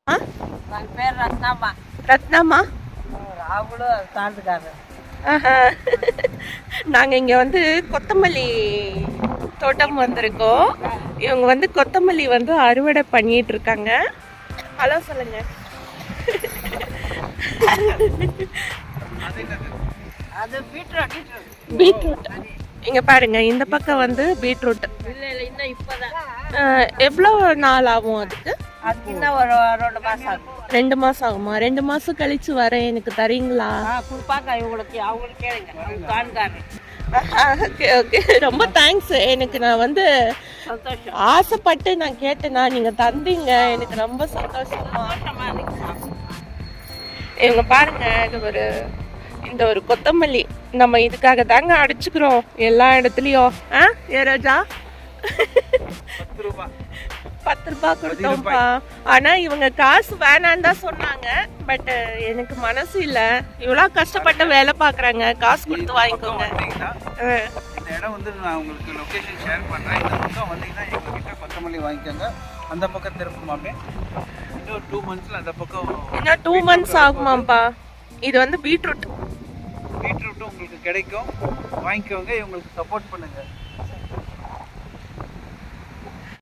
ஆ என் பேர் ரத்னாமா. ரத்னாமா. ராகுலும் தாண்டுக்காரர். நாங்கள் இங்கே வந்து கொத்தமல்லி தோட்டம் வந்திருக்கோம். இவங்க வந்து கொத்தமல்லி வந்து அறுவடை பண்ணிட்டு இருக்காங்க. ஹலோ சொல்லுங்க. அது பீட்ரூட். பீட்ரூட் இங்க பாருங்க, இந்த பக்கம் வந்து பீட்ரூட். இல்லை இல்லை, இன்னும் இப்போதான். எவ்வளோ நாள் ஆகும் அதுக்கு? அதுக்கு இன்னும் ஒரு 2 மாதம் ஆகும். 2 மாசம் ஆகுமா? 2 மாசம் கழிச்சு வரேன், எனக்கு தரீங்களா? கொடுப்பாங்க இவங்களுக்கு. அவங்களுக்கு கேளுங்க, அவங்க தாண்டுக்காரர். ஓகே ஓகே, ரொம்ப தேங்க்ஸ். எனக்கு நான் வந்து சந்தோஷம். ஆசைப்பட்டு நான் கேட்டேனா, நீங்க தந்தீங்க, எனக்கு ரொம்ப சந்தோஷமா. இவங்க பாருங்க, இது ஒரு இந்த ஒரு கொத்தமல்லி நம்ம இதுக்காக தாங்க அடிச்சுக்கிறோம் எல்லா இடத்துலயும். ஏ ராஜா 10 ரூபாய் கொடுத்தோம்ப்பா. ஆனா இவங்க காசு வேணான்னு தான் சொன்னாங்க. பட் எனக்கு மனசு இல்ல, இவ்வளவு கஷ்டப்பட்டு வேலை பாக்குறாங்க, காசு கொடுத்து வாங்கிக்கோங்க. இந்த இடம் வந்து நான் உங்களுக்கு லொகேஷன் ஷேர் பண்றேன். இந்த பக்கம் வந்தீங்கன்னா எங்க கிட்ட கொத்தமல்லி வாங்கிக்கோங்க. அந்த பக்கம் திருப்பமாமே இன்னும் 2 மந்த்ஸ்ல அந்த பக்கம் இன்னும் 2 மந்த்ஸ் ஆகுமாப்பா. இது வந்து பீட்ரூட். பீட்ரூட்டும் உங்களுக்கு கிடைக்கும், வாங்கிக்கோங்க. இவங்களுக்கு சப்போர்ட் பண்ணுங்க.